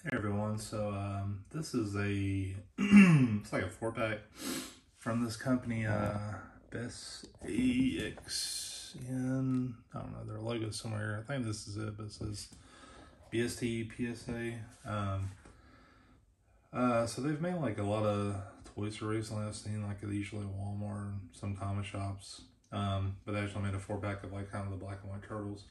Hey everyone, so this is a it's like a 4-pack from this company, Best AXN. I don't know their logo somewhere. I think this is it, but it says BST, PZA. So they've made like a lot of toys recently. I've seen like usually at Walmart and some comic shops. But they actually made a 4-pack of like kind of the black and white turtles.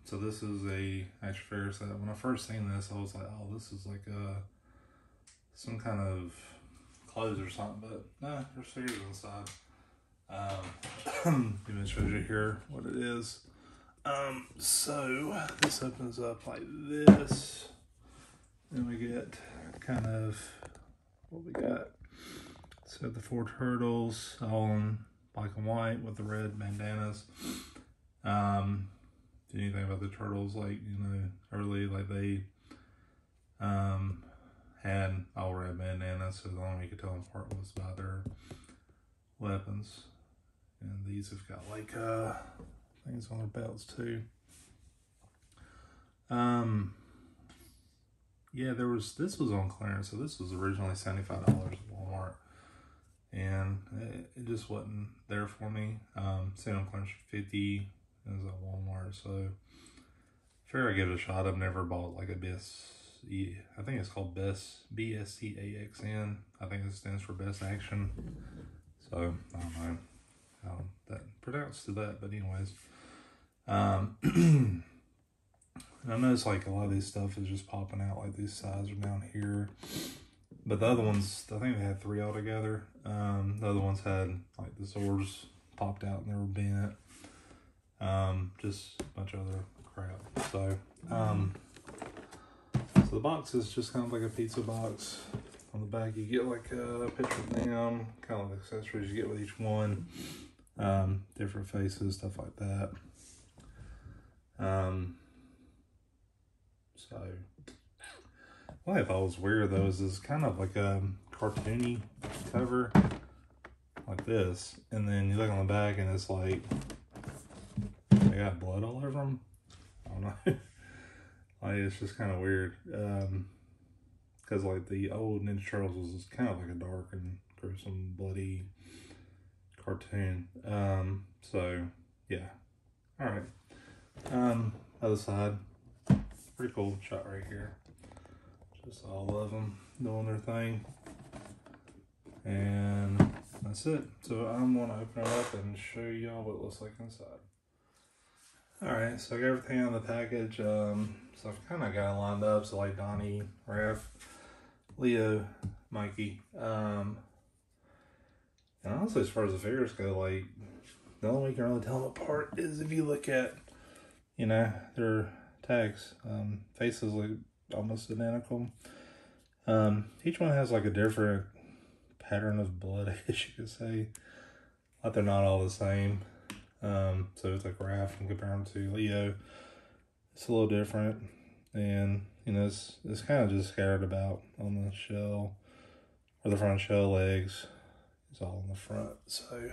So this is a action figure set. When I first seen this, I was like, oh, this is like some kind of clothes or something, but nah, there's figures inside. Even shows you here what it is. So this opens up like this. Then we get kind of what we got. So the 4 turtles all in black and white with the red bandanas. Anything about the turtles, like, you know, early, like they had all red bandanas, so the only way you could tell them apart was by their weapons. And these have got like things on their belts too. Yeah, this was on clearance, so this was originally $75 at Walmart, and it just wasn't there for me. Seen on clearance for $50. It was at Walmart, so I figured I'd give it a shot. I've never bought like a BST. I think it's called BST AXN. I think it stands for Best Action. So I don't know how that pronounced to that, but anyways, and I noticed like a lot of these stuff is just popping out. Like these sides are down here, but the other ones, I think they had 3 altogether. The other ones had like the swords popped out and they were bent. Just a bunch of other crap. So, so the box is just kind of like a pizza box. On the back, you get like a picture of them, kind of like accessories you get with each one. Different faces, stuff like that. So, what I thought was weird though is it's kind of like a cartoony cover, like this, and then you look on the back and it's like they got blood all over them. I don't know. Like, it's just kind of weird. Because like the old Ninja Turtles was kind of like a dark and gruesome, bloody cartoon. So yeah. All right. Other side, pretty cool shot right here. Just all of them doing their thing, and that's it. So I'm gonna open it up and show y'all what it looks like inside. Alright, so I got everything out of the package. So I've kind of got it lined up. So like Donnie, Raph, Leo, Mikey. And honestly, as far as the figures go, like the only way you can really tell them apart is if you look at, you know, their tags. Faces look almost identical. Each one has like a different pattern of blood, I guess you could say. Like they're not all the same. So it's like Raph and compare them to Leo. It's a little different, and you know it's kind of just scattered about on the shell, or the front shell legs. It's all in the front. So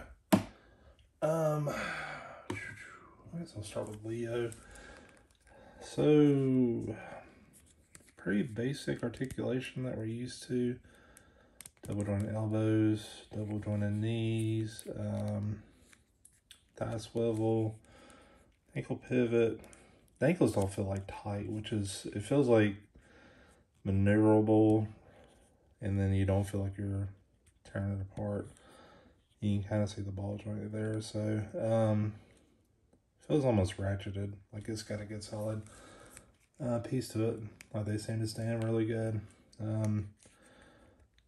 I guess I'll start with Leo. So pretty basic articulation that we're used to. Double jointed elbows, double jointed knees, thigh swivel, ankle pivot. The ankles don't feel like tight, which is, it feels like maneuverable, and then you don't feel like you're tearing it apart. You can kind of see the ball joint there, so feels almost ratcheted, like it's got a good solid piece to it. Like they seem to stand really good.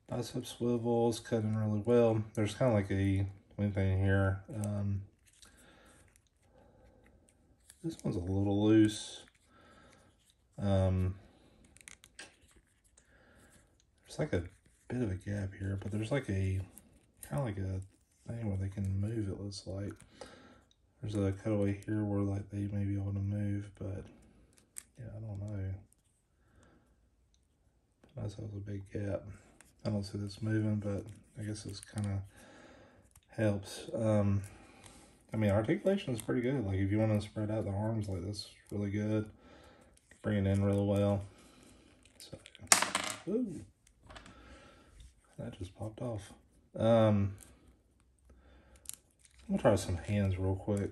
Bicep swivels, cutting really well. There's kind of like a wing thing here. This one's a little loose. There's like a bit of a gap here, but there's like a kind of like a thing where they can move, it looks like. There's a cutaway here where like they may be able to move, but yeah, I don't know. But that's a big gap. I don't see this moving, but I guess this kind of helps. I mean, articulation is pretty good. Like if you want to spread out the arms like this, really good. Bring it in really well. Ooh. That just popped off. I'm gonna try some hands real quick.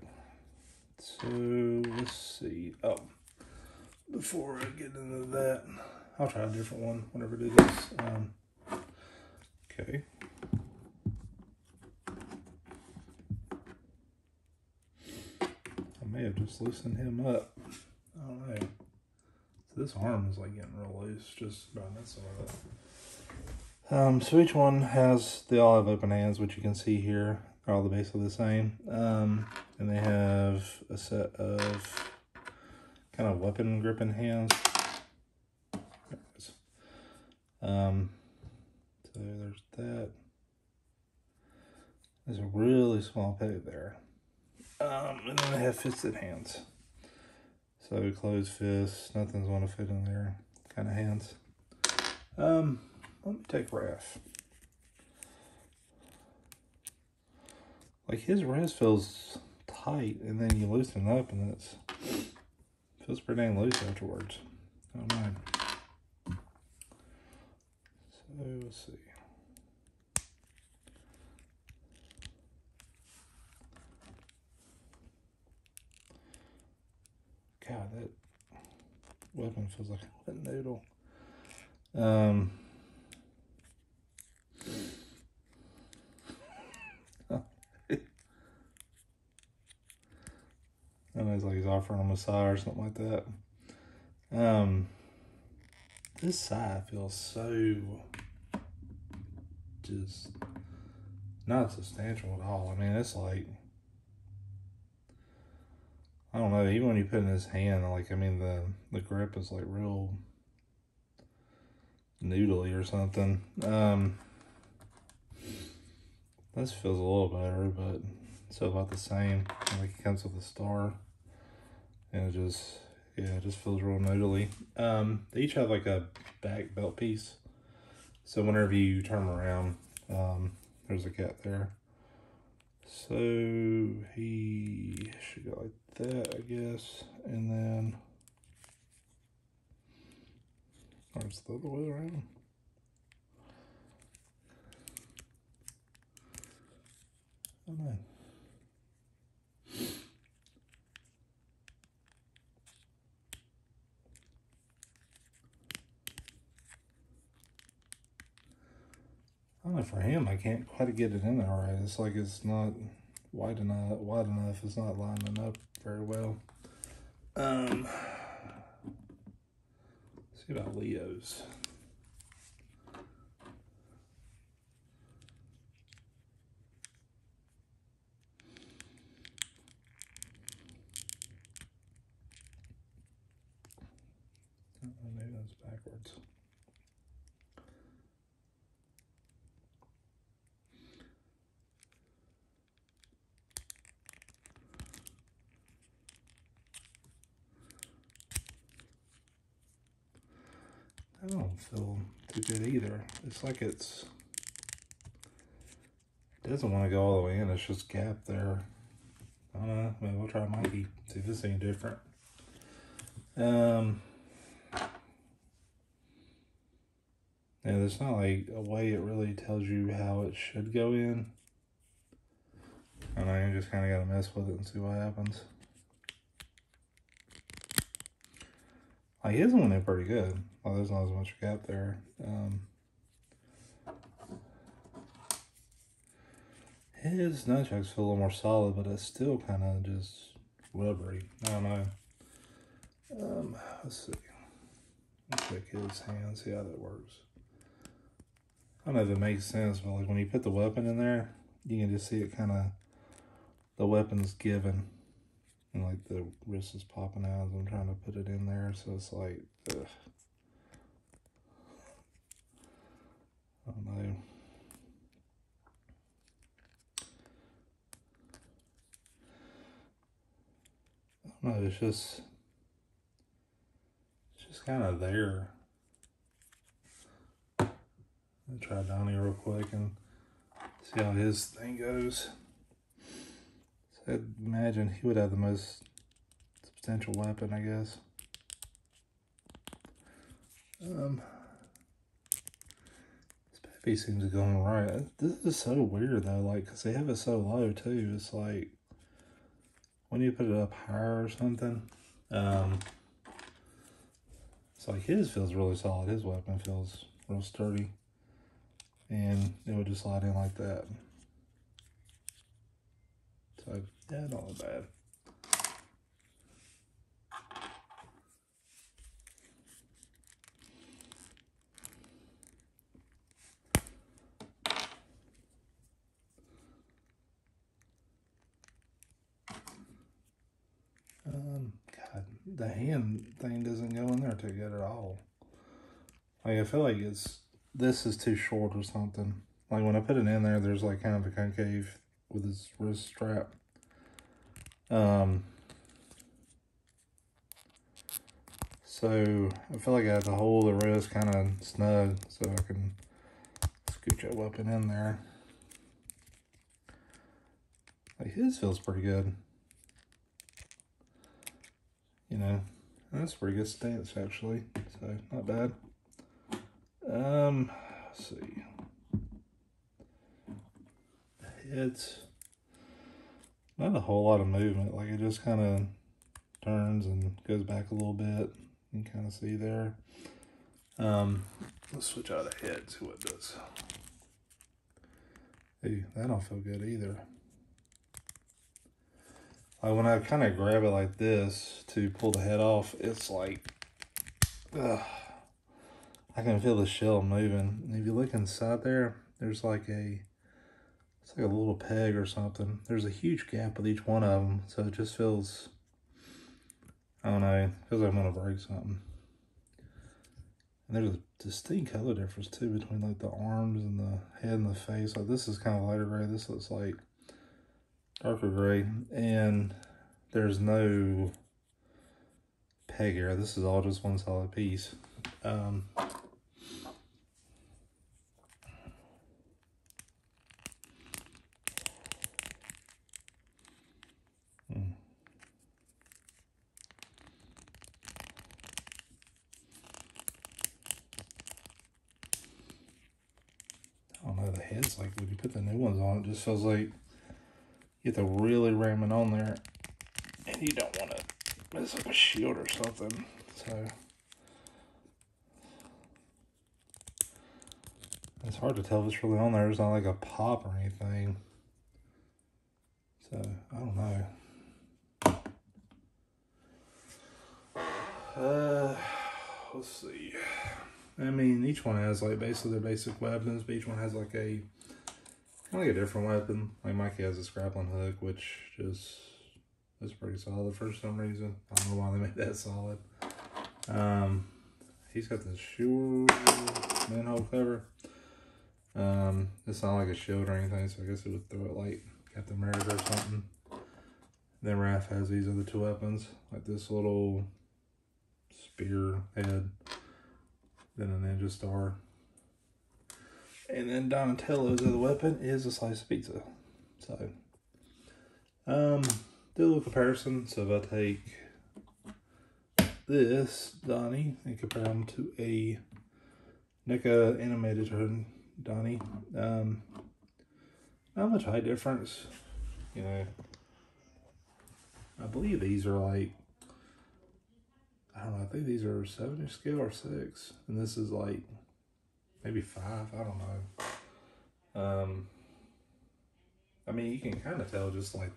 So let's see. Oh, before I get into that, I'll try a different one whenever I do this. Okay. I may have just loosened him up. I don't know. So this arm is like getting real loose just by messing with it. So each one they all have open hands, which you can see here. They're all basically the same. And they have a set of kind of weapon gripping hands. There it is. So there's that. There's a really small peg there. And then they have fisted hands. So closed fists, nothing's going to fit in there kind of hands. Let me take Raph. Like his wrist feels tight, and then you loosen it up, and it feels pretty dang loose afterwards. I don't know. So let's see. God, that weapon feels like a wet noodle. I know it's like he's offering a massage or something like that. This side feels so just not substantial at all. I mean, it's like, I don't know, even when you put it in his hand, like, I mean, the grip is like real noodly or something. This feels a little better, but still about the same. Like it comes with a star, and it just feels real noodly. They each have like a back belt piece, so whenever you turn around, there's a cat there. So he should go like that, I guess, and then, or it's the other way around. I don't know. I don't know, for him, I can't quite get it in there right. It's like it's not wide enough. It's not lining up very well. Let's see about Leo's. Maybe that's backwards. I don't feel too good either. It's like it doesn't want to go all the way in. It's just gap there. I don't know. Maybe we'll try Mikey. See if this ain't different. Yeah, there's not like a way it really tells you how it should go in. I know, you just kind of got to mess with it and see what happens. Like his one went pretty good. Well, there's not as much gap there. His nunchucks feel a little more solid, but it's still kind of just rubbery. I don't know. Let's see. Let's check his hand, see how that works. I don't know if it makes sense, but like when you put the weapon in there, you can just see it kind of, the weapon's given. And like the wrist is popping out as I'm trying to put it in there. So it's like, ugh. I don't know. I don't know, it's just kind of there. I'll try Donnie real quick and see how his thing goes. So I'd imagine he would have the most substantial weapon, I guess. he seems to go on right. This is so weird though, like, because they have it so low too. It's like, when you put it up higher or something, it's like his feels really solid. His weapon feels real sturdy. And it would just slide in like that. So, yeah, not that bad. God, the hand thing doesn't go in there too good at all. Like, I feel like this is too short or something. Like, when I put it in there, there's like kind of a concave with his wrist strap. So I feel like I have to hold the wrist kind of snug so I can scoot that weapon in there. Like, his feels pretty good. You know, that's a pretty good stance actually, so not bad. Let's see. It's not a whole lot of movement, like it just kind of turns and goes back a little bit. You can kind of see there. Let's switch out of the head, see what it does. Hey, that don't feel good either. Like when I kind of grab it like this to pull the head off, it's like, ugh, I can feel the shell moving. And if you look inside there, there's like it's like a little peg or something. There's a huge gap with each one of them, so it just feels, I don't know, feels like I'm gonna break something. And there's a distinct color difference too between like the arms and the head and the face. Like this is kind of lighter gray. This looks like darker gray, and there's no peg here. This is all just one solid piece. I don't know, the head's like, when you put the new ones on, it just feels like you have to really ram it on there, and you don't want to mess up a shield or something. So it's hard to tell if it's really on there. It's not like a pop or anything. So I don't know. Let's see. I mean, each one has like basically their basic weapons, but each one has like a kind of like a different weapon. Like Mikey has a grappling hook, which just is pretty solid for some reason. I don't know why they made that solid. He's got the Shure manhole cover. It's not like a shield or anything, so I guess it would throw it like Captain America or something. Then Raph has these other two weapons, like this little spear head, then a ninja star. And then Donatello's other weapon is a slice of pizza. So, do a little comparison. So if I take this Donnie and compare them to a NECA animated Donnie, not much height difference. You know, I believe these are like, I don't know, I think these are 7-inch scale or 6, and this is like maybe 5, I don't know. I mean, you can kind of tell just like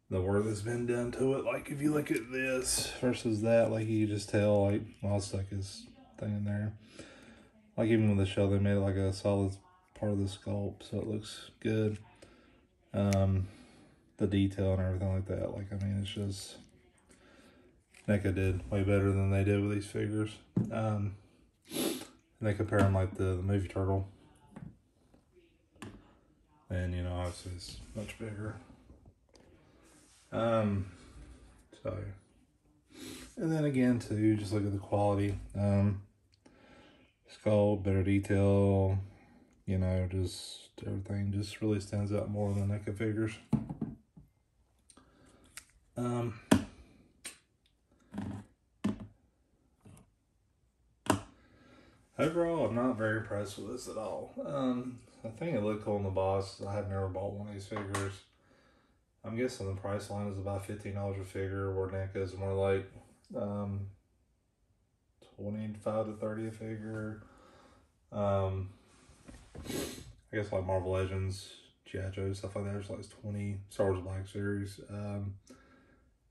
the work that's been done to it. Like if you look at this versus that, like you can just tell, like, well, I'll stuck his thing in there. Like even with the shell, they made it like a solid part of the sculpt, so it looks good. The detail and everything like that, like, I mean, it's just, NECA did way better than they did with these figures. And they compare them like the movie Turtle. And, you know, obviously it's much bigger. So, and then again too, just look at the quality. Sculpt, better detail, you know, just everything just really stands out more than the NECA figures. Overall, I'm not very impressed with this at all. I think it looked cool in the box. I had never bought one of these figures. I'm guessing the price line is about $15 a figure, where NECA is more like 25 to 30 a figure. I guess like Marvel Legends, G.I. Joe, stuff like that, it's like 20. Star Wars Black Series.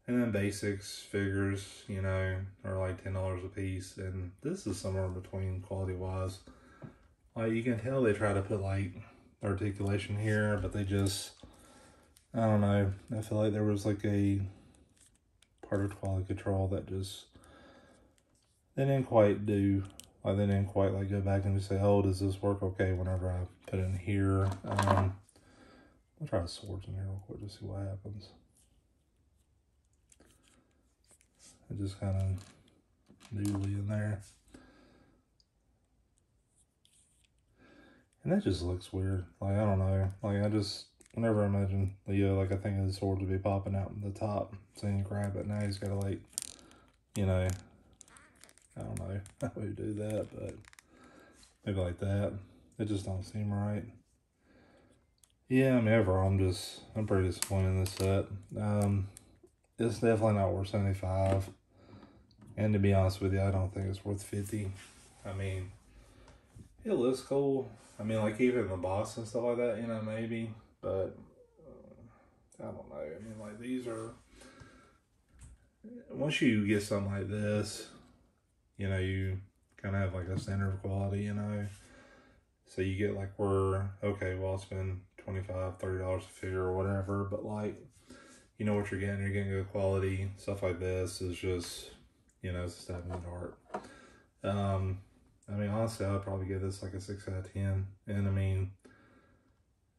And then basics figures, you know, are like $10 a piece. And this is somewhere in between quality wise. Like, you can tell they try to put like articulation here, but they just, I don't know. I feel like there was like a part of quality control that just, they didn't quite do. Like, they didn't quite like go back and just say, oh, does this work okay whenever I put it in here. I'll try the swords in here real quick to see what happens. It just kind of noodly in there. And that just looks weird. Like, I don't know. Like, I just, whenever I imagine Leo, like, I think of the sword to be popping out in the top. So you grab it. Now he's got to, like, you know, I don't know how we do that, but maybe like that. It just don't seem right. Yeah, I mean, overall, I'm pretty disappointed in this set. It's definitely not worth $75. And to be honest with you, I don't think it's worth $50. I mean, it looks cool. I mean, like, even the box and stuff like that, you know, maybe. But, I don't know. I mean, like, these are, once you get something like this, you know, you kind of have, like, a standard of quality, you know. So you get, like, where, okay, well, I'll spend $25, $30 a figure or whatever. But, like, you know what you're getting. You're getting good quality. Stuff like this is just, you know, it's a stab in the dark. I mean, honestly, I would probably give this like a 6 out of 10. And I mean,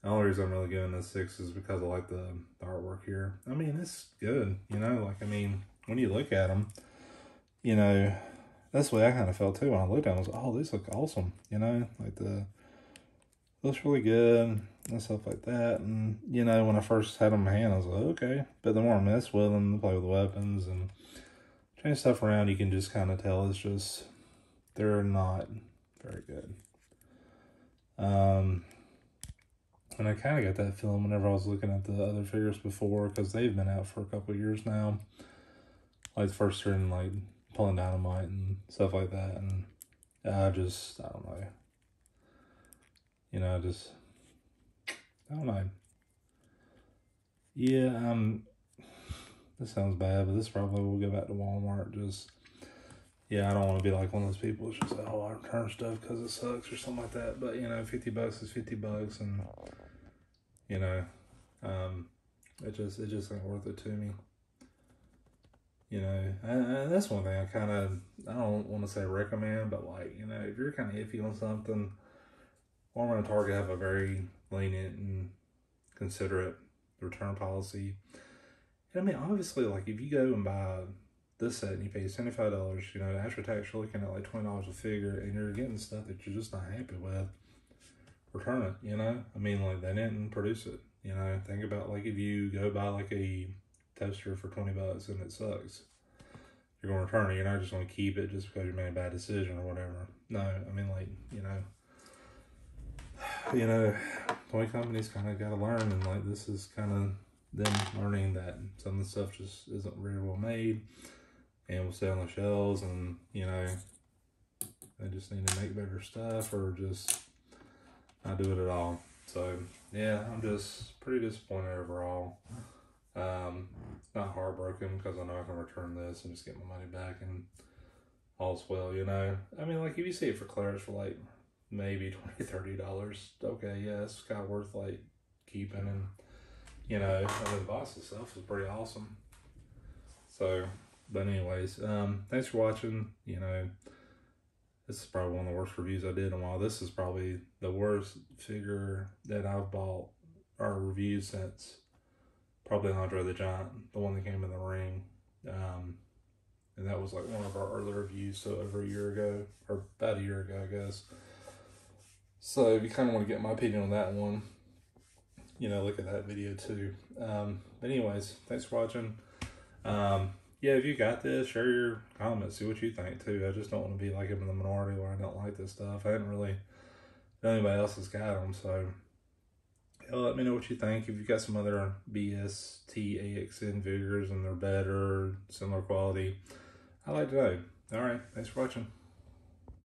the only reason I'm really giving this 6 is because I like the artwork here. I mean, it's good, you know, like, I mean, when you look at them, you know, that's the way I kind of felt too when I looked at them. I was like, oh, these look awesome, you know, like looks really good and stuff like that. And, you know, when I first had them in my hand, I was like, okay. But the more I mess with them, play with the weapons and change stuff around, you can just kind of tell it's just, they're not very good. And I kind of got that feeling whenever I was looking at the other figures before, because they've been out for a couple of years now. Like, the first turn, like, pulling dynamite and stuff like that. And I don't know. You know, I don't know. Yeah, this sounds bad, but this probably will go back to Walmart. Just, yeah, I don't want to be like one of those people that's just like, oh, I return stuff because it sucks or something like that. But, you know, $50 is $50, and, you know, it just ain't worth it to me. You know, and that's one thing I don't want to say recommend, but, like, you know, if you're kind of iffy on something, Walmart and Target have a very lenient and considerate return policy. And I mean, obviously, like, if you go and buy this set and you pay $75, you know, after tax, you're looking at like $20 a figure, and you're getting stuff that you're just not happy with, return it, you know? I mean, like, they didn't produce it, you know? Think about, like, if you go buy, like, a toaster for $20 and it sucks, you're going to return it. You're not just going to keep it just because you made a bad decision or whatever. No, I mean, like, you know, toy companies kind of got to learn, and, like, this is kind of them learning that some of the stuff just isn't very well made and will stay on the shelves, and, you know, they just need to make better stuff or just not do it at all. So, yeah, I'm just pretty disappointed overall. Not heartbroken, because I know I can return this and just get my money back and all's well, you know. I mean, like, if you see it for clearance for, like, maybe $20, $30, okay, yeah, it's kind of worth, like, keeping. And, you know, the box itself is pretty awesome. So, but anyways, thanks for watching. You know, this is probably one of the worst reviews I did in a while. This is probably the worst figure that I've bought or reviewed since probably Andre the Giant, the one that came in the ring. And that was like one of our earlier reviews, so over a year ago, or about a year ago, I guess. So if you kind of want to get my opinion on that one, you know, look at that video too. But anyways, thanks for watching. yeah, if you got this, share your comments, see what you think too. I just don't want to be like I'm in the minority where I don't like this stuff. I didn't really know anybody else has got them, so yeah, let me know what you think. If you got some other BST AXN vigors and they're better, similar quality, I'd like to know. All right, thanks for watching.